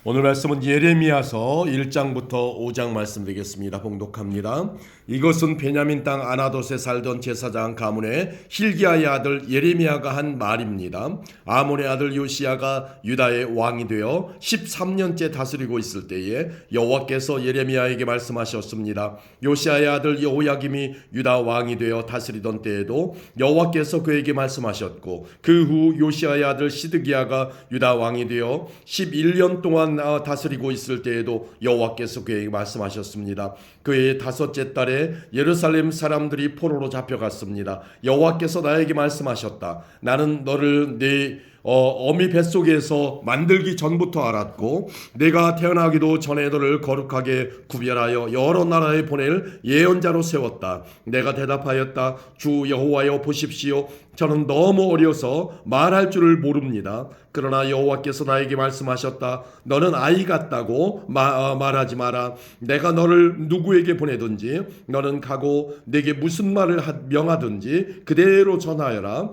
오늘 말씀은 예레미야서 1장부터 5장 말씀 되겠습니다. 봉독합니다. 이것은 베냐민 땅 아나돗에 살던 제사장 가문의 hil기야의 아들 예레미야가 한 말입니다. 아몬의 아들 요시야가 유다의 왕이 되어 13년째 다스리고 있을 때에 여호와께서 예레미야에게 말씀하셨습니다. 요시야의 아들 여호야김이 유다 왕이 되어 다스리던 때에도 여호와께서 그에게 말씀하셨고, 그 후 요시야의 아들 시드기야가 유다 왕이 되어 11년 동안 다스리고 있을 때에도 여호와께서 그에게 말씀하셨습니다. 그의 다섯째 달에 예루살렘 사람들이 포로로 잡혀갔습니다. 여호와께서 나에게 말씀하셨다. 나는 너를 내 어미 뱃속에서 만들기 전부터 알았고, 내가 태어나기도 전에 너를 거룩하게 구별하여 여러 나라에 보낼 예언자로 세웠다. 내가 대답하였다. 주 여호와여, 보십시오. 저는 너무 어려서 말할 줄을 모릅니다. 그러나 여호와께서 나에게 말씀하셨다. 너는 아이 같다고 말하지 마라. 내가 너를 누구에게 보내든지 너는 가고 내게 무슨 말을 명하든지 그대로 전하여라.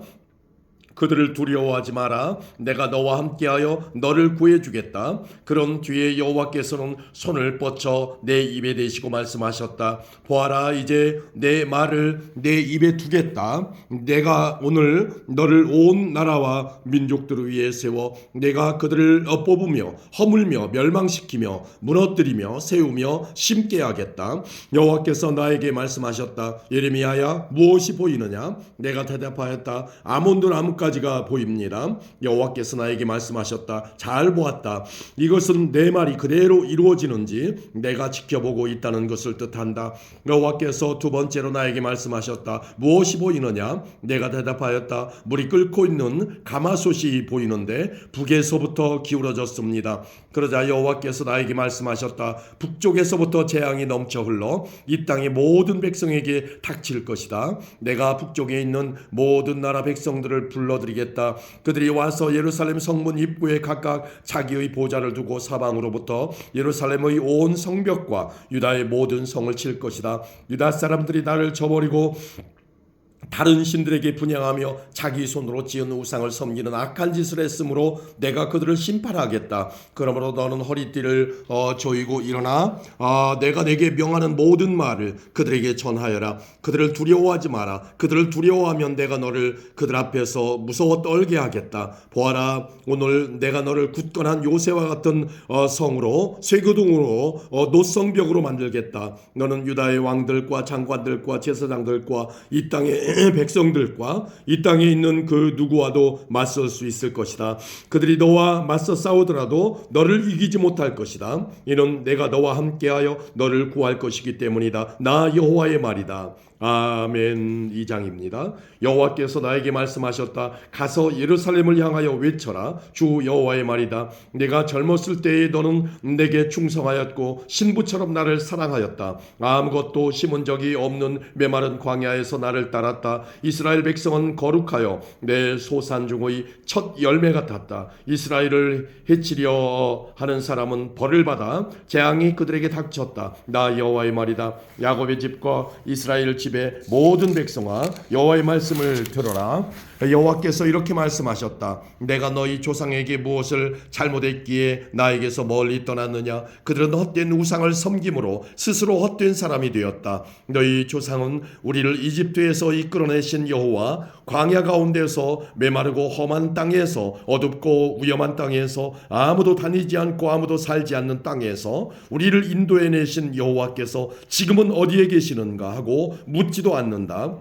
그들을 두려워하지 마라. 내가 너와 함께하여 너를 구해주겠다. 그런 뒤에 여호와께서는 손을 뻗쳐 내 입에 대시고 말씀하셨다. 보아라, 이제 내 말을 내 입에 두겠다. 내가 오늘 너를 온 나라와 민족들을 위해 세워 내가 그들을 뽑으며 허물며 멸망시키며 무너뜨리며 세우며 심게 하겠다. 여호와께서 나에게 말씀하셨다. 예레미야야, 무엇이 보이느냐? 내가 대답하였다. 아몬도 나뭇가지가 보입니다. 여호와께서 나에게 말씀하셨다. 잘 보았다. 이것은 내 말이 그대로 이루어지는지 내가 지켜보고 있다는 것을 뜻한다. 여호와께서 두 번째로 나에게 말씀하셨다. 무엇이 보이느냐? 내가 대답하였다. 물이 끓고 있는 가마솥이 보이는데 북에서부터 기울어졌습니다. 그러자 여호와께서 나에게 말씀하셨다. 북쪽에서부터 재앙이 넘쳐 흘러 이 땅의 모든 백성에게 닥칠 것이다. 내가 북쪽에 있는 모든 나라 백성들을 불러들이겠다. 그들이 와서 예루살렘 성문 입구에 각각 자기의 보좌를 두고 사방으로부터 예루살렘의 온 성벽과 유다의 모든 성을 칠 것이다. 유다 사람들이 나를 저버리고 다른 신들에게 분향하며 자기 손으로 지은 우상을 섬기는 악한 짓을 했으므로 내가 그들을 심판하겠다. 그러므로 너는 허리띠를 조이고 일어나 내가 내게 명하는 모든 말을 그들에게 전하여라. 그들을 두려워하지 마라. 그들을 두려워하면 내가 너를 그들 앞에서 무서워 떨게 하겠다. 보아라, 오늘 내가 너를 굳건한 요새와 같은 성으로 쇠교동으로 노성벽으로 만들겠다. 너는 유다의 왕들과 장관들과 제사장들과 이 땅의 백성들과 이 땅에 있는 그 누구와도 맞설 수 있을 것이다. 그들이 너와 맞서 싸우더라도 너를 이기지 못할 것이다. 이는 내가 너와 함께하여 너를 구할 것이기 때문이다. 나 여호와의 말이다. 아멘. 2장입니다. 여호와께서 나에게 말씀하셨다. 가서 예루살렘을 향하여 외쳐라. 주 여호와의 말이다. 내가 젊었을 때에 너는 내게 충성하였고 신부처럼 나를 사랑하였다. 아무것도 심은 적이 없는 메마른 광야에서 나를 따랐다. 이스라엘 백성은 거룩하여 내 소산 중의 첫 열매 같았다. 이스라엘을 해치려 하는 사람은 벌을 받아 재앙이 그들에게 닥쳤다. 나 여호와의 말이다. 야곱의 집과 이스라엘 집의 모든 백성아, 여호와의 말씀을 들어라. 여호와께서 이렇게 말씀하셨다. 내가 너희 조상에게 무엇을 잘못했기에 나에게서 멀리 떠났느냐? 그들은 헛된 우상을 섬김으로 스스로 헛된 사람이 되었다. 너희 조상은 우리를 이집트에서 이끌어내신 여호와, 광야 가운데서 메마르고 험한 땅에서, 어둡고 위험한 땅에서, 아무도 다니지 않고 아무도 살지 않는 땅에서 우리를 인도해내신 여호와께서 지금은 어디에 계시는가 하고 묻지도 않는다.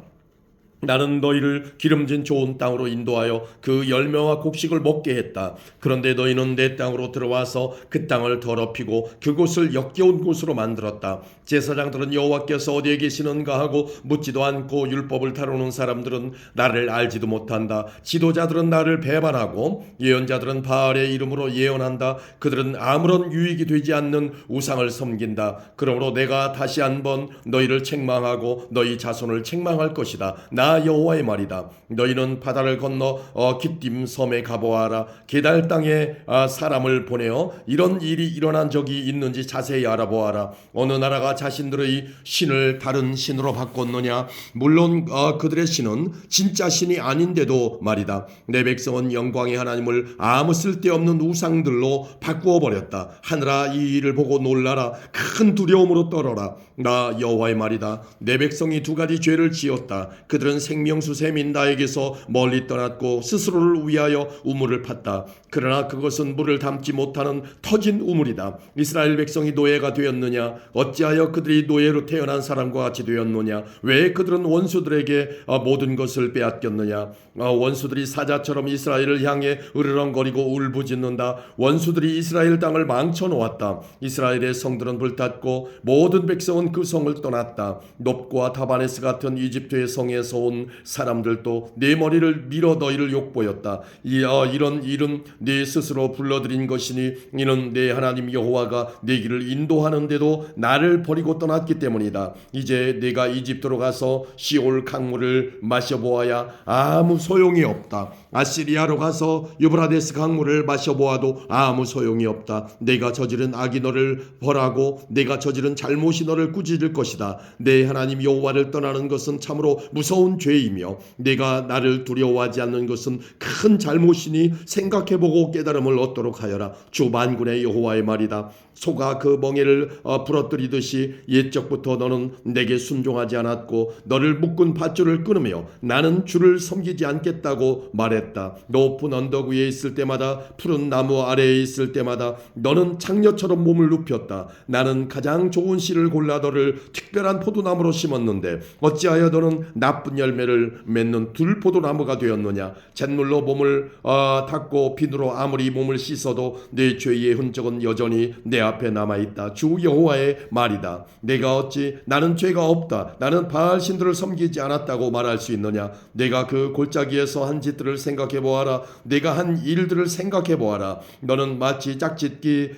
나는 너희를 기름진 좋은 땅으로 인도하여 그 열매와 곡식을 먹게 했다. 그런데 너희는 내 땅으로 들어와서 그 땅을 더럽히고 그곳을 역겨운 곳으로 만들었다. 제사장들은 여호와께서 어디에 계시는가 하고 묻지도 않고 율법을 다루는 사람들은 나를 알지도 못한다. 지도자들은 나를 배반하고 예언자들은 바알의 이름으로 예언한다. 그들은 아무런 유익이 되지 않는 우상을 섬긴다. 그러므로 내가 다시 한번 너희를 책망하고 너희 자손을 책망할 것이다. 나 나 여호와의 말이다. 너희는 바다를 건너 기띔 섬에 가보아라. 게달 땅에 사람을 보내어 이런 일이 일어난 적이 있는지 자세히 알아보아라. 어느 나라가 자신들의 신을 다른 신으로 바꿨느냐? 물론 그들의 신은 진짜 신이 아닌데도 말이다. 내 백성은 영광의 하나님을 아무 쓸데없는 우상들로 바꾸어 버렸다. 하늘아, 이 일을 보고 놀라라. 큰 두려움으로 떨어라. 나 여호와의 말이다. 내 백성이 두 가지 죄를 지었다. 그들은 생명수 샘인 나에게서 멀리 떠났고 스스로를 위하여 우물을 팠다. 그러나 그것은 물을 담지 못하는 터진 우물이다. 이스라엘 백성이 노예가 되었느냐? 어찌하여 그들이 노예로 태어난 사람과 같이 되었느냐? 왜 그들은 원수들에게 모든 것을 빼앗겼느냐? 원수들이 사자처럼 이스라엘을 향해 으르렁거리고 울부짖는다. 원수들이 이스라엘 땅을 망쳐놓았다. 이스라엘의 성들은 불탔고 모든 백성은 그 성을 떠났다. 놉과 다바네스 같은 이집트의 성에서 온 사람들도 내 머리를 밀어 너희를 욕보였다. 이런 일은 네 스스로 불러들인 것이니 이는 내 하나님 여호와가 내 길을 인도하는데도 나를 버리고 떠났기 때문이다. 이제 내가 이집트로 가서 시올 강물을 마셔보아야 아무 소용이 없다. 아시리아로 가서 유브라데스 강물을 마셔보아도 아무 소용이 없다. 내가 저지른 악이 너를 벌하고 내가 저지른 잘못이 너를 꾸짖을 것이다. 내 하나님 여호와를 떠나는 것은 참으로 무서운 죄이며 내가 나를 두려워하지 않는 것은 큰 잘못이니 생각해보고 깨달음을 얻도록 하여라. 주 만군의 여호와의 말이다. 소가 그 멍에를 부러뜨리듯이 옛적부터 너는 내게 순종하지 않았고 너를 묶은 밧줄을 끊으며 나는 주를 섬기지 않겠다고 말했다. 높은 언덕 위에 있을 때마다 푸른 나무 아래에 있을 때마다 너는 창녀처럼 몸을 눕혔다. 나는 가장 좋은 씨를 골라 너를 특별한 포도나무로 심었는데 어찌하여 너는 나쁜 열매를 맺는 들포도나무가 되었느냐? 잿물로 몸을 닦고 비누로 아무리 몸을 씻어도 내 죄의 흔적은 여전히 내 앞에 남아있다. 주 여호와의 말이다. 내가 어찌 나는 죄가 없다, 나는 바알 신들을 섬기지 않았다고 말할 수 있느냐? 내가 그 골짜기에서 한 짓들을 생각해 보아라. 내가 한 일들을 생각해 보아라. 너는 마치 짝짓기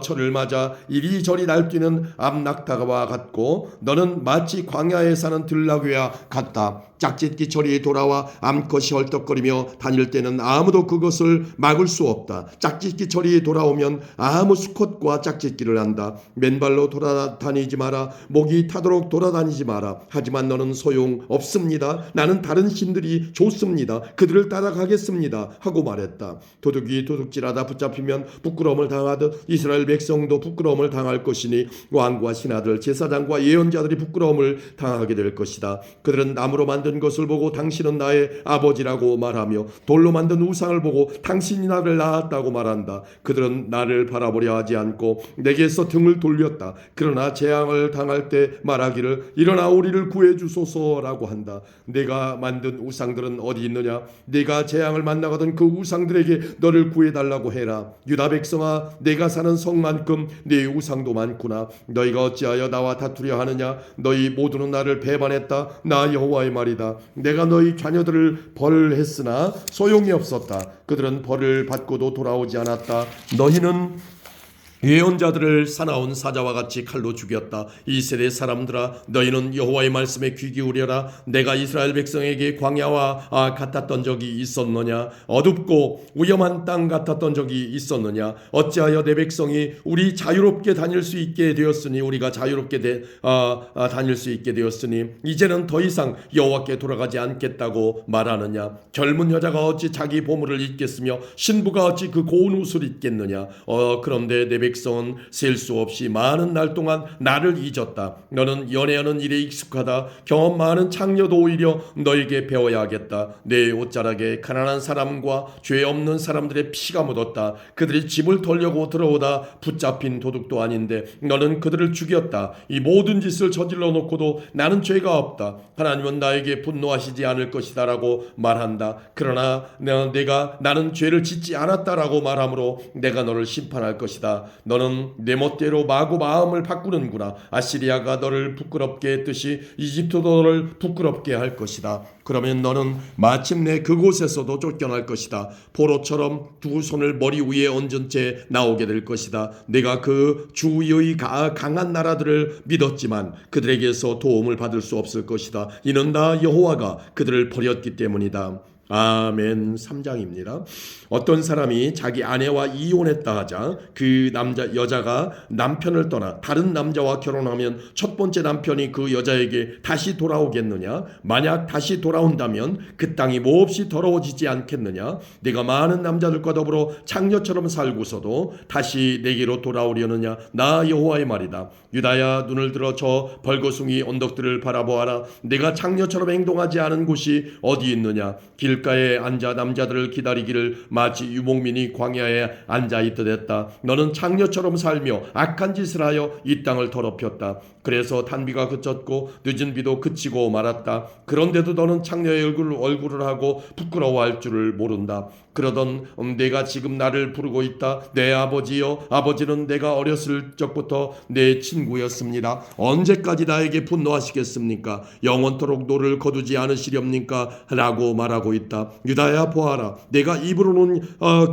철을 맞아 이리저리 날뛰는 암낙타와 같고 너는 마치 광야에 사는 들나귀와 같다. 짝짓기 철이 돌아와 암컷이 헐떡거리며 다닐 때는 아무도 그것을 막을 수 없다. 짝짓기 철이 돌아오면 아무 수컷과 짝짓기를 한다. 맨발로 돌아다니지 마라. 목이 타도록 돌아다니지 마라. 하지만 너는 소용없습니다. 나는 다른 신들이 좋습니다. 그들을 따라가겠습니다 하고 말했다. 도둑이 도둑질하다 붙잡히면 부끄러움을 당하듯 이스라엘 백성도 부끄러움을 당할 것이니 왕과 신하들 제사장과 예언자들이 부끄러움을 당하게 될 것이다. 그들은 나무로 만든 것을 보고 당신은 나의 아버지라고 말하며 돌로 만든 우상을 보고 당신이 나를 낳았다고 말한다. 그들은 나를 바라보려 하지 않고 내게서 등을 돌렸다. 그러나 재앙을 당할 때 말하기를 일어나 우리를 구해주소서라고 한다. 내가 만든 우상들은 어디 있느냐? 내가 재앙을 만나거든 그 우상들에게 너를 구해달라고 해라. 유다 백성아, 내가 사는 성만큼 내 우상도 많구나. 너희가 어찌하여 나와 다투려 하느냐? 너희 모두는 나를 배반했다. 나 여호와의 말이다. 내가 너희 자녀들을 벌했으나 소용이 없었다. 그들은 벌을 받고도 돌아오지 않았다. 너희는 예언자들을 사나운 사자와 같이 칼로 죽였다. 이 세대 사람들아, 너희는 여호와의 말씀에 귀 기울여라. 내가 이스라엘 백성에게 광야와 같았던 적이 있었느냐? 어둡고 위험한 땅 같았던 적이 있었느냐? 어찌하여 내 백성이 우리 자유롭게 다닐 수 있게 되었으니 우리가 자유롭게 다닐 수 있게 되었으니 이제는 더 이상 여호와께 돌아가지 않겠다고 말하느냐? 젊은 여자가 어찌 자기 보물을 잊겠으며 신부가 어찌 그 고운 옷을 잊겠느냐? 그런데 내 백성은 셀 수 없이 많은 날 동안 나를 잊었다. 너는 연애하는 일에 익숙하다. 경험 많은 창녀도 오히려 너에게 배워야 하겠다. 내 옷자락에 가난한 사람과 죄 없는 사람들의 피가 묻었다. 그들이 집을 털려고 들어오다 붙잡힌 도둑도 아닌데 너는 그들을 죽였다. 이 모든 짓을 저질러 놓고도 나는 죄가 없다. 하나님은 나에게 분노하시지 않을 것이다 라고 말한다. 그러나 나는 죄를 짓지 않았다라고 말하므로 내가 너를 심판할 것이다. 너는 내 멋대로 마구 마음을 바꾸는구나. 아시리아가 너를 부끄럽게 했듯이 이집트도 너를 부끄럽게 할 것이다. 그러면 너는 마침내 그곳에서도 쫓겨날 것이다. 포로처럼 두 손을 머리 위에 얹은 채 나오게 될 것이다. 내가 그 주위의 강한 나라들을 믿었지만 그들에게서 도움을 받을 수 없을 것이다. 이는 다 여호와가 그들을 버렸기 때문이다. 아멘. 3장입니다. 어떤 사람이 자기 아내와 이혼했다 하자 그 여자가 남편을 떠나 다른 남자와 결혼하면 첫 번째 남편이 그 여자에게 다시 돌아오겠느냐? 만약 다시 돌아온다면 그 땅이 몹시 더러워지지 않겠느냐? 내가 많은 남자들과 더불어 창녀처럼 살고서도 다시 내게로 돌아오려느냐? 나 여호와의 말이다. 유다야, 눈을 들어 저 벌거숭이 언덕들을 바라보아라. 내가 창녀처럼 행동하지 않은 곳이 어디 있느냐? 길가에 앉아 남자들을 기다리기를 마치 유목민이 광야에 앉아 있듯 했다. 너는 창녀처럼 살며 악한 짓을 하여 이 땅을 더럽혔다. 그래서 단비가 그쳤고 늦은 비도 그치고 말았다. 그런데도 너는 창녀의 얼굴을 하고 부끄러워할 줄을 모른다. 그러던 내가 지금 나를 부르고 있다. 내 아버지여, 아버지는 내가 어렸을 적부터 내 친구였습니다. 언제까지 나에게 분노하시겠습니까? 영원토록 노를 거두지 않으시렵니까? 라고 말하고 있다. 유다야, 보아라. 내가 입으로는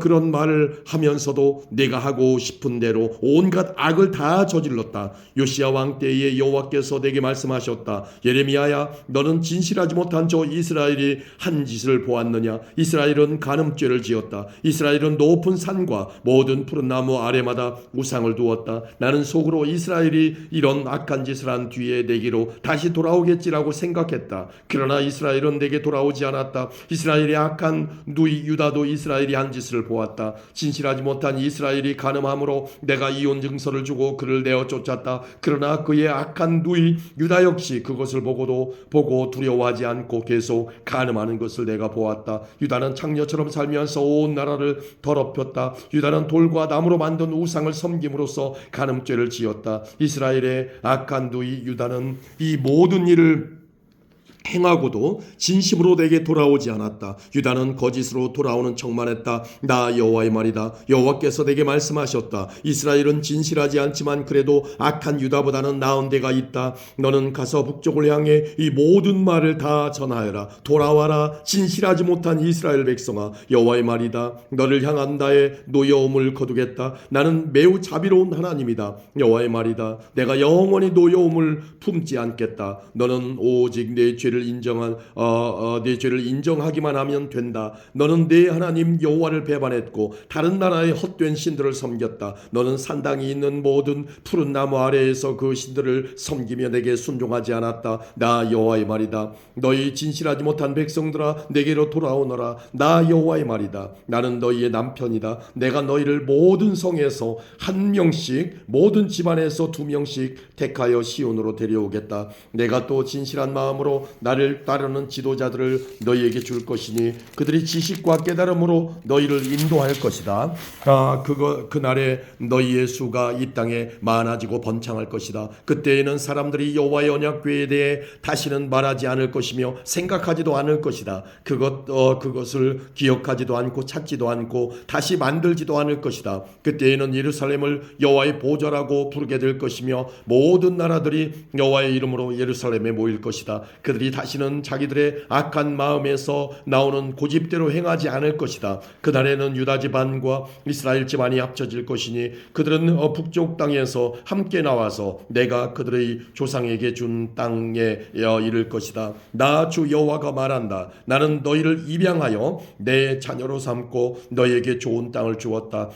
그런 말을 하면서도 내가 하고 싶은 대로 온갖 악을 다 저질렀다. 요시야 왕 때에 여호와께서 내게 말씀하셨다. 예레미야야, 너는 진실하지 못한 저 이스라엘이 한 짓을 보았느냐? 이스라엘은 간음죄를 지었다. 이스라엘은 높은 산과 모든 푸른 나무 아래마다 우상을 두었다. 나는 속으로 이스라엘이 이런 악한 짓을 한 뒤에 내게로 다시 돌아오겠지라고 생각했다. 그러나 이스라엘은 내게 돌아오지 않았다. 이스라엘의 악한 누이 유다도 이스라엘이 한 짓을 보았다. 진실하지 못한 이스라엘이 간음함으로 내가 이혼 증서를 주고 그를 내어 쫓았다. 그러나 그의 악한 누이 유다 역시 그것을 보고 두려워하지 않고 계속 간음하는 것을 내가 보았다. 유다는 창녀처럼 살면서 온 나라를 더럽혔다. 유다는 돌과 나무로 만든 우상을 섬김으로써 간음죄를 지었다. 이스라엘의 악한 누이 유다는 이 모든 일을 행하고도 진심으로 내게 돌아오지 않았다. 유다는 거짓으로 돌아오는 척만 했다. 나 여호와의 말이다. 여호와께서 내게 말씀하셨다. 이스라엘은 진실하지 않지만 그래도 악한 유다보다는 나은 데가 있다. 너는 가서 북쪽을 향해 이 모든 말을 다 전하여라. 돌아와라. 진실하지 못한 이스라엘 백성아, 여호와의 말이다. 너를 향한 나의 노여움을 거두겠다. 나는 매우 자비로운 하나님이다. 여호와의 말이다. 내가 영원히 노여움을 품지 않겠다. 너는 오직 내 죄를 인정하기만 하면 된다. 너는 내 하나님 여호와를 배반했고 다른 나라의 헛된 신들을 섬겼다. 너는 산당이 있는 모든 푸른 나무 아래에서 그 신들을 섬기며 내게 순종하지 않았다. 나 여호와의 말이다. 너희 진실하지 못한 백성들아, 내게로 돌아오너라. 나 여호와의 말이다. 나는 너희의 남편이다. 내가 너희를 모든 성에서 한 명씩, 모든 집안에서 2명씩 택하여 시온으로 데려오겠다. 내가 또 진실한 마음으로 나를 따르는 지도자들을 너희에게 줄 것이니 그들이 지식과 깨달음으로 너희를 인도할 것이다. 그날에 너희의 수가 이 땅에 많아지고 번창할 것이다. 그때에는 사람들이 여호와의 언약궤에 대해 다시는 말하지 않을 것이며 생각하지도 않을 것이다. 그것을 기억하지도 않고 찾지도 않고 다시 만들지도 않을 것이다. 그때에는 예루살렘을 여호와의 보좌라고 부르게 될 것이며 모든 나라들이 여호와의 이름으로 예루살렘에 모일 것이다. 그들이 다시는 자기들의 악한 마음에서 나오는 고집대로 행하지 않을 것이다. 그날에는 유다 집안과 이스라엘 집안이 합쳐질 것이니 그들은 북쪽 땅에서 함께 나와서 내가 그들의 조상에게 준 땅에 이를 것이다. 나 주 여호와가 말한다. 나는 너희를 입양하여 내 자녀로 삼고 너희에게 좋은 땅을 주었다.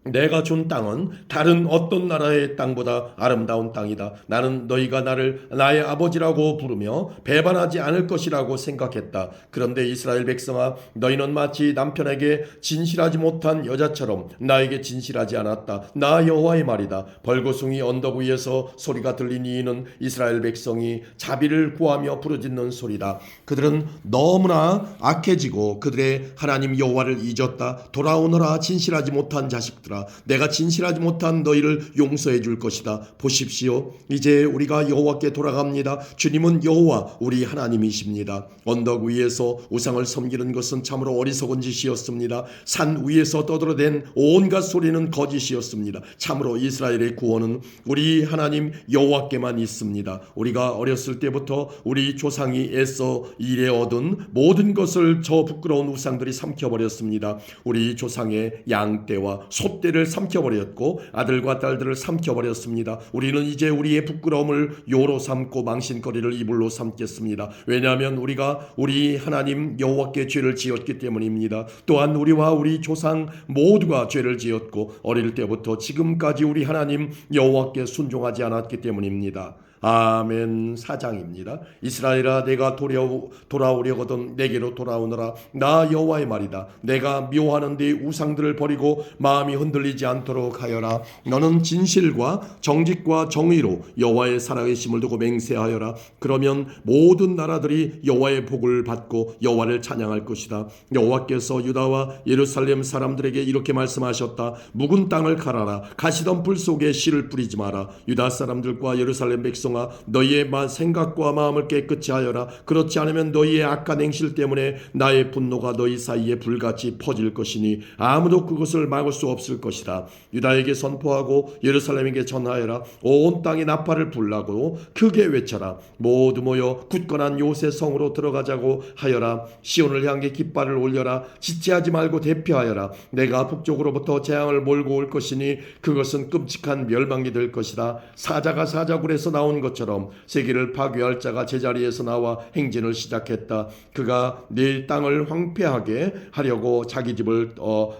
내가 준 땅은 다른 어떤 나라의 땅보다 아름다운 땅이다. 나는 너희가 나를 나의 아버지라고 부르며 배반하지 않을 것이라고 생각했다. 그런데 이스라엘 백성아, 너희는 마치 남편에게 진실하지 못한 여자처럼 나에게 진실하지 않았다. 나 여호와의 말이다. 벌거숭이 언덕 위에서 소리가 들리니 이는 이스라엘 백성이 자비를 구하며 부르짖는 소리다. 그들은 너무나 악해지고 그들의 하나님 여호와를 잊었다. 돌아오너라 진실하지 못한 자식들아. 것이라. 내가 진실하지 못한 너희를 용서해 줄 것이다. 보십시오. 이제 우리가 여호와께 돌아갑니다. 주님은 여호와 우리 하나님이십니다. 언덕 위에서 우상을 섬기는 것은 참으로 어리석은 짓이었습니다. 산 위에서 떠들어댄 온갖 소리는 거짓이었습니다. 참으로 이스라엘의 구원은 우리 하나님 여호와께만 있습니다. 우리가 어렸을 때부터 우리 조상이 애써 일에 얻은 모든 것을 저 부끄러운 우상들이 삼켜버렸습니다. 우리 조상의 양떼와 소떼를 삼켜버렸고 아들과 딸들을 삼켜버렸습니다. 우리는 이제 우리의 부끄러움을 요로 삼고 망신거리를 이불로 삼겠습니다. 왜냐하면 우리가 우리 하나님 여호와께 죄를 지었기 때문입니다. 또한 우리와 우리 조상 모두가 죄를 지었고 어릴 때부터 지금까지 우리 하나님 여호와께 순종하지 않았기 때문입니다. 아멘. 4장입니다. 이스라엘아 내가 돌아오려거든 내게로 돌아오너라. 나 여호와의 말이다. 내가 미워하는 네 우상들을 버리고 마음이 흔들리지 않도록 하여라. 너는 진실과 정직과 정의로 여호와의 살아계심을 두고 맹세하여라. 그러면 모든 나라들이 여호와의 복을 받고 여호와를 찬양할 것이다. 여호와께서 유다와 예루살렘 사람들에게 이렇게 말씀하셨다. 묵은 땅을 갈아라. 가시던 불 속에 씨를 뿌리지 마라. 유다 사람들과 예루살렘 백성 너희의 생각과 마음을 깨끗이 하여라. 그렇지 않으면 너희의 악한 행실 때문에 나의 분노가 너희 사이에 불같이 퍼질 것이니 아무도 그것을 막을 수 없을 것이다. 유다에게 선포하고 예루살렘에게 전하여라. 온 땅에 나팔을 불라고 크게 외쳐라. 모두 모여 굳건한 요새 성으로 들어가자고 하여라. 시온을 향해 깃발을 올려라. 지체하지 말고 대표하여라. 내가 북쪽으로부터 재앙을 몰고 올 것이니 그것은 끔찍한 멸망이 될 것이다. 사자가 사자굴에서 나온 것처럼 세계를 파괴할 자가 제자리에서 나와 행진을 시작했다. 그가 네 땅을 황폐하게 하려고 자기 집을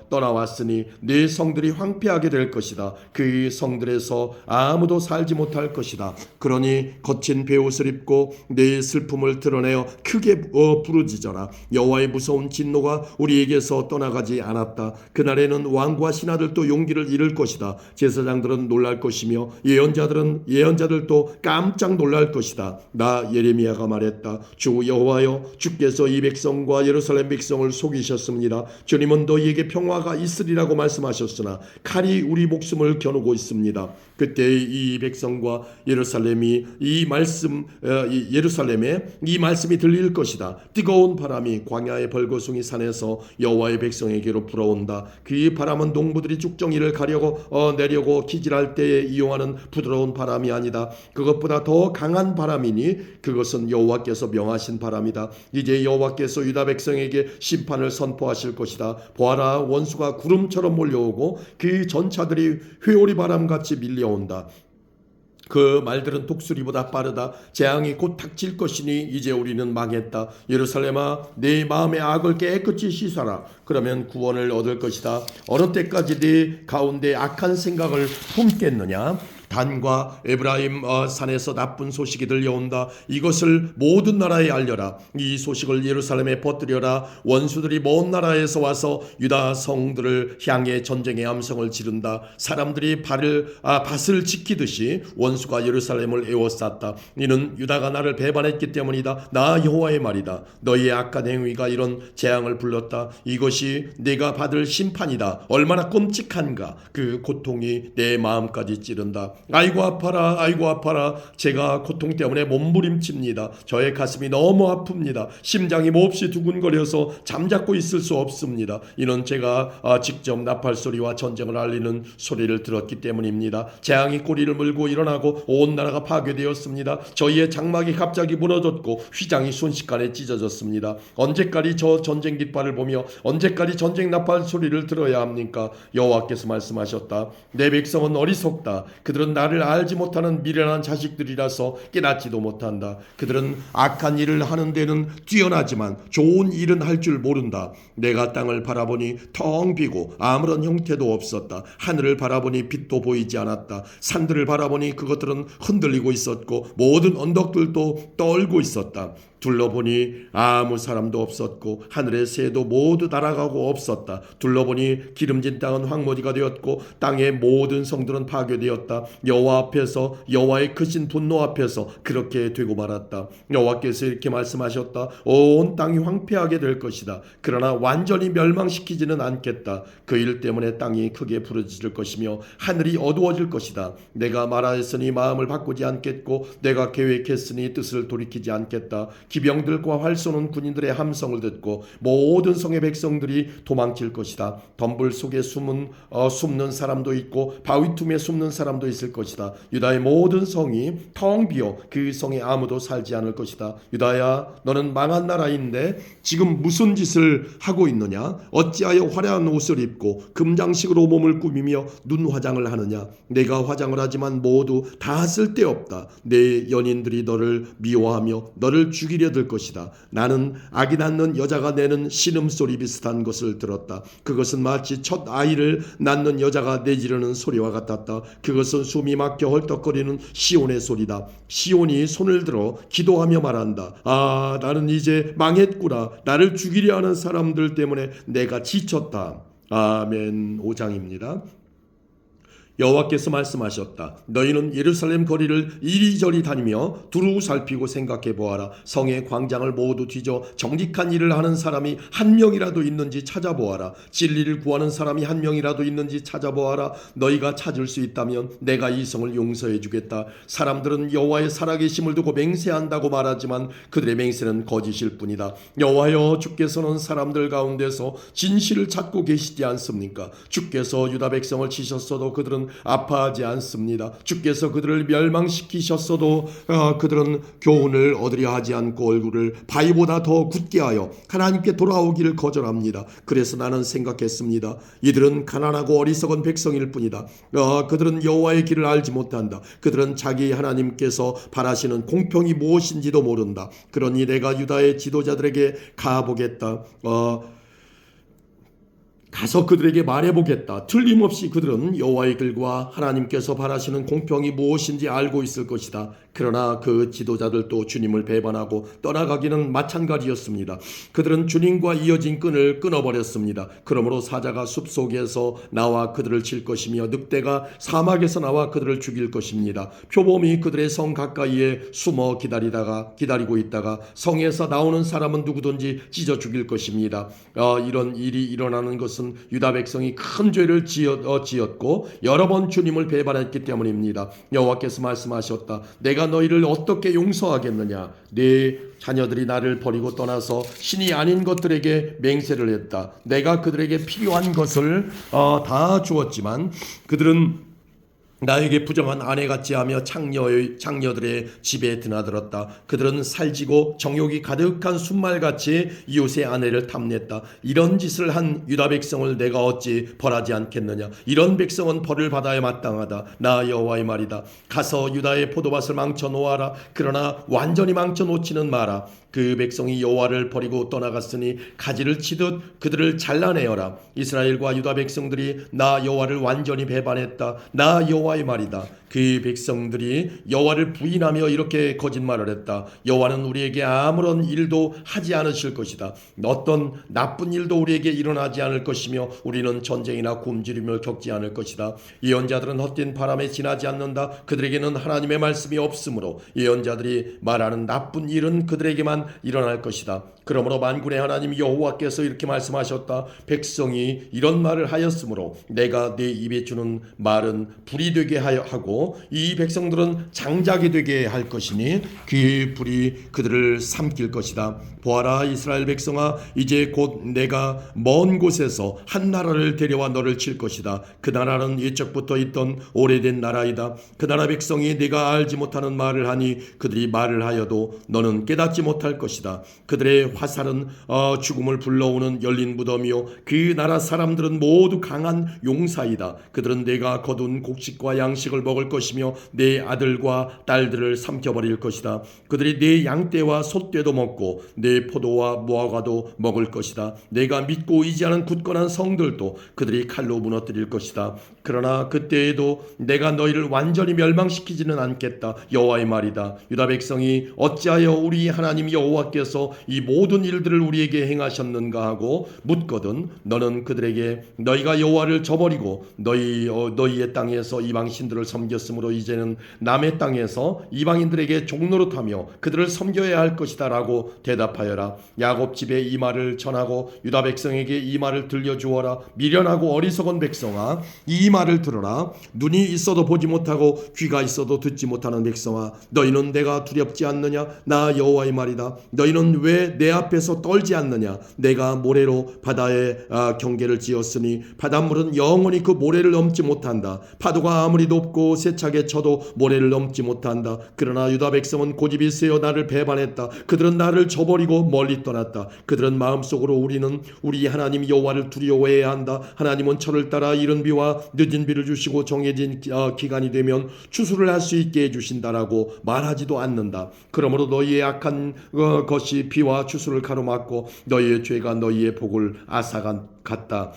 떠나왔으니 네 성들이 황폐하게 될 것이다. 그 성들에서 아무도 살지 못할 것이다. 그러니 거친 베옷을 입고 네 슬픔을 드러내어 크게 부르짖어라. 여호와의 무서운 진노가 우리에게서 떠나가지 않았다. 그날에는 왕과 신하들도 용기를 잃을 것이다. 제사장들은 놀랄 것이며 예언자들도 깜짝 놀랄 것이다. 나 예레미야가 말했다. 주 여호와여 주께서 이 백성과 예루살렘 백성을 속이셨습니다. 주님은 너희에게 평화가 있으리라고 말씀하셨으나 칼이 우리 목숨을 겨누고 있습니다. 그때 이 백성과 예루살렘에 이 말씀이 들릴 것이다. 뜨거운 바람이 광야의 벌거숭이 산에서 여호와의 백성에게로 불어온다. 그 바람은 농부들이 쭉정이를 내려고 기질할 때에 이용하는 부드러운 바람이 아니다. 그것보다 더 강한 바람이니 그것은 여호와께서 명하신 바람이다. 이제 여호와께서 유다 백성에게 심판을 선포하실 것이다. 보아라, 원수가 구름처럼 몰려오고 그 전차들이 회오리 바람같이 밀려온다. 그 말들은 독수리보다 빠르다. 재앙이 곧 닥칠 것이니 이제 우리는 망했다. 예루살렘아 네 마음의 악을 깨끗이 씻어라. 그러면 구원을 얻을 것이다. 어느 때까지 네 가운데 악한 생각을 품겠느냐? 단과 에브라임 산에서 나쁜 소식이 들려온다. 이것을 모든 나라에 알려라. 이 소식을 예루살렘에 퍼뜨려라. 원수들이 먼 나라에서 와서 유다 성들을 향해 전쟁의 함성을 지른다. 사람들이 밭을 지키듯이 원수가 예루살렘을 에워쌌다. 이는 유다가 나를 배반했기 때문이다. 나 여호와의 말이다. 너희의 악한 행위가 이런 재앙을 불렀다. 이것이 네가 받을 심판이다. 얼마나 끔찍한가. 그 고통이 내 마음까지 찌른다. 아이고 아파라, 아이고 아파라. 제가 고통 때문에 몸부림칩니다. 저의 가슴이 너무 아픕니다. 심장이 몹시 두근거려서 잠잡고 있을 수 없습니다. 이는 제가 직접 나팔 소리와 전쟁을 알리는 소리를 들었기 때문입니다. 재앙이 꼬리를 물고 일어나고 온 나라가 파괴되었습니다. 저희의 장막이 갑자기 무너졌고 휘장이 순식간에 찢어졌습니다. 언제까지 저 전쟁 깃발을 보며 언제까지 전쟁 나팔 소리를 들어야 합니까? 여호와께서 말씀하셨다. 내 백성은 어리석다. 그들은 나를 알지 못하는 미련한 자식들이라서 깨닫지도 못한다. 그들은 악한 일을 하는 데는 뛰어나지만 좋은 일은 할 줄 모른다. 내가 땅을 바라보니 텅 비고 아무런 형태도 없었다. 하늘을 바라보니 빛도 보이지 않았다. 산들을 바라보니 그것들은 흔들리고 있었고 모든 언덕들도 떨고 있었다. 둘러보니 아무 사람도 없었고 하늘의 새도 모두 날아가고 없었다. 둘러보니 기름진 땅은 황무지가 되었고 땅의 모든 성들은 파괴되었다. 여호와 앞에서, 여호와의 크신 분노 앞에서 그렇게 되고 말았다. 여호와께서 이렇게 말씀하셨다. 온 땅이 황폐하게 될 것이다. 그러나 완전히 멸망시키지는 않겠다. 그 일 때문에 땅이 크게 부르짖을 것이며 하늘이 어두워질 것이다. 내가 말하였으니 마음을 바꾸지 않겠고 내가 계획했으니 뜻을 돌이키지 않겠다. 기병들과 활 쏘는 군인들의 함성을 듣고 모든 성의 백성들이 도망칠 것이다. 덤불 속에 숨는 사람도 있고 바위 틈에 숨는 사람도 있을 것이다. 유다의 모든 성이 텅 비어 그 성에 아무도 살지 않을 것이다. 유다야, 너는 망한 나라인데 지금 무슨 짓을 하고 있느냐? 어찌하여 화려한 옷을 입고 금장식으로 몸을 꾸미며 눈 화장을 하느냐? 내가 화장을 하지만 모두 다 쓸데없다. 내 연인들이 너를 미워하며 너를 죽이려 들 것이다. 나는 아기 낳는 여자가 내는 신음소리 비슷한 것을 들었다. 그것은 마치 첫 아이를 낳는 여자가 내지르는 소리와 같았다. 그것은 숨이 막혀 헐떡거리는 시온의 소리다. 시온이 손을 들어 기도하며 말한다. 아, 나는 이제 망했구나. 나를 죽이려 하는 사람들 때문에 내가 지쳤다. 아멘. 5장입니다. 여호와께서 말씀하셨다. 너희는 예루살렘 거리를 이리저리 다니며 두루 살피고 생각해 보아라. 성의 광장을 모두 뒤져 정직한 일을 하는 사람이 한 명이라도 있는지 찾아보아라. 진리를 구하는 사람이 한 명이라도 있는지 찾아보아라. 너희가 찾을 수 있다면 내가 이 성을 용서해 주겠다. 사람들은 여호와의 살아계심을 두고 맹세한다고 말하지만 그들의 맹세는 거짓일 뿐이다. 여호와여, 주께서는 사람들 가운데서 진실을 찾고 계시지 않습니까? 주께서 유다 백성을 치셨어도 그들은 아파하지 않습니다. 주께서 그들을 멸망시키셨어도 그들은 교훈을 얻으려 하지 않고 얼굴을 바위보다 더 굳게 하여 하나님께 돌아오기를 거절합니다. 그래서 나는 생각했습니다. 이들은 가난하고 어리석은 백성일 뿐이다. 그들은 여호와의 길을 알지 못한다. 그들은 자기 하나님께서 바라시는 공평이 무엇인지도 모른다. 그러니 내가 유다의 지도자들에게 가보겠다. 가서 그들에게 말해보겠다. 틀림없이 그들은 여호와의 길과 하나님께서 바라시는 공평이 무엇인지 알고 있을 것이다. 그러나 그 지도자들도 주님을 배반하고 떠나가기는 마찬가지였습니다. 그들은 주님과 이어진 끈을 끊어버렸습니다. 그러므로 사자가 숲속에서 나와 그들을 칠 것이며 늑대가 사막에서 나와 그들을 죽일 것입니다. 표범이 그들의 성 가까이에 숨어 기다리고 있다가 성에서 나오는 사람은 누구든지 찢어 죽일 것입니다. 이런 일이 일어나는 것은 유다 백성이 큰 죄를 지었고 여러 번 주님을 배반했기 때문입니다. 여호와께서 말씀하셨다. 내가 너희를 어떻게 용서하겠느냐? 네 자녀들이 나를 버리고 떠나서 신이 아닌 것들에게 맹세를 했다. 내가 그들에게 필요한 것을 다 주었지만 그들은 나에게 부정한 아내같이 하며 창녀들의 집에 드나들었다. 그들은 살지고 정욕이 가득한 순말같이 이웃의 아내를 탐냈다. 이런 짓을 한 유다 백성을 내가 어찌 벌하지 않겠느냐? 이런 백성은 벌을 받아야 마땅하다. 나 여호와의 말이다. 가서 유다의 포도밭을 망쳐 놓아라. 그러나 완전히 망쳐 놓지는 마라. 그 백성이 여호와를 버리고 떠나갔으니 가지를 치듯 그들을 잘라내어라. 이스라엘과 유다 백성들이 나 여호와를 완전히 배반했다. 나 여호와의 말이다. 그 백성들이 여호와를 부인하며 이렇게 거짓말을 했다. 여호와는 우리에게 아무런 일도 하지 않으실 것이다. 어떤 나쁜 일도 우리에게 일어나지 않을 것이며 우리는 전쟁이나 굶주림을 겪지 않을 것이다. 예언자들은 헛된 바람에 지나지 않는다. 그들에게는 하나님의 말씀이 없으므로 예언자들이 말하는 나쁜 일은 그들에게만 일어날 것이다. 그러므로 만군의 하나님 여호와께서 이렇게 말씀하셨다. 백성이 이런 말을 하였으므로 내가 내 입에 주는 말은 불이 되게 하고 이 백성들은 장작이 되게 할 것이니 그 불이 그들을 삼킬 것이다. 보아라, 이스라엘 백성아, 이제 곧 내가 먼 곳에서 한 나라를 데려와 너를 칠 것이다. 그 나라는 옛적부터 있던 오래된 나라이다. 그 나라 백성이 네가 알지 못하는 말을 하니 그들이 말을 하여도 너는 깨닫지 못할 것이다. 그들의 화살은 죽음을 불러오는 열린 무덤이요 그 나라 사람들은 모두 강한 용사이다. 그들은 내가 거둔 곡식과 양식을 먹을 것이며 내 아들과 딸들을 삼켜버릴 것이다. 그들이 내 양떼와 소떼도 먹고 내 포도와 무화과도 먹을 것이다. 내가 믿고 의지하는 굳건한 성들도 그들이 칼로 무너뜨릴 것이다. 그러나 그때에도 내가 너희를 완전히 멸망시키지는 않겠다. 여호와의 말이다. 유다 백성이 어찌하여 우리 하나님 여호와께서 이 모든 일들을 우리에게 행하셨는가 하고 묻거든 너는 그들에게 너희가 여호와를 저버리고 너희의 땅에서 이방 신들을 섬겼으므로 이제는 남의 땅에서 이방인들에게 종노릇하며 그들을 섬겨야 할 것이다라고 대답하여라. 야곱 집에 이 말을 전하고 유다 백성에게 이 말을 들려주어라. 미련하고 어리석은 백성아, 이 말을 들어라. 눈이 있어도 보지 못하고 귀가 있어도 듣지 못하는 백성아, 너희는 내가 두렵지 않느냐? 나 여호와의 말이다. 너희는 왜 내 앞에서 떨지 않느냐? 내가 모래로 바다에 경계를 지었으니 바닷물은 영원히 그 모래를 넘지 못한다. 파도가 아무리 높고 세차게 쳐도 모래를 넘지 못한다. 그러나 유다 백성은 고집이 세어 나를 배반했다. 그들은 나를 저버리고 멀리 떠났다. 그들은 마음속으로 우리는 우리 하나님 여호와를 두려워해야 한다. 하나님은 철을 따라 이른 비와 늦은 비를 주시고 정해진 기간이 되면 추수를 할 수 있게 해주신다라고 말하지도 않는다. 그러므로 너희의 악한 것이 비와 추수를 가로막고 너희의 죄가 너희의 복을 앗아갔다.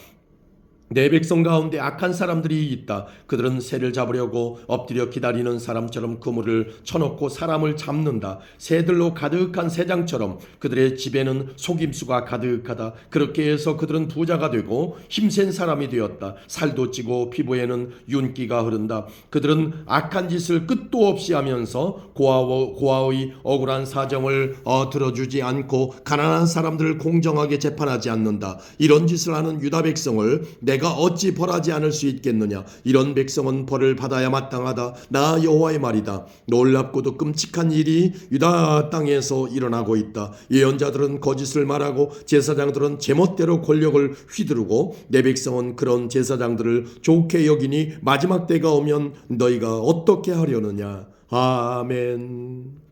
내 백성 가운데 악한 사람들이 있다. 그들은 새를 잡으려고 엎드려 기다리는 사람처럼 그물을 쳐놓고 사람을 잡는다. 새들로 가득한 새장처럼 그들의 집에는 속임수가 가득하다. 그렇게 해서 그들은 부자가 되고 힘센 사람이 되었다. 살도 찌고 피부에는 윤기가 흐른다. 그들은 악한 짓을 끝도 없이 하면서 고아의 억울한 사정을 들어주지 않고 가난한 사람들을 공정하게 재판하지 않는다. 이런 짓을 하는 유다 백성을 내가 어찌 벌하지 않을 수 있겠느냐? 이런 백성은 벌을 받아야 마땅하다. 나 여호와의 말이다. 놀랍고도 끔찍한 일이 유다 땅에서 일어나고 있다. 예언자들은 거짓을 말하고 제사장들은 제멋대로 권력을 휘두르고 내 백성은 그런 제사장들을 좋게 여기니 마지막 때가 오면 너희가 어떻게 하려느냐? 아멘.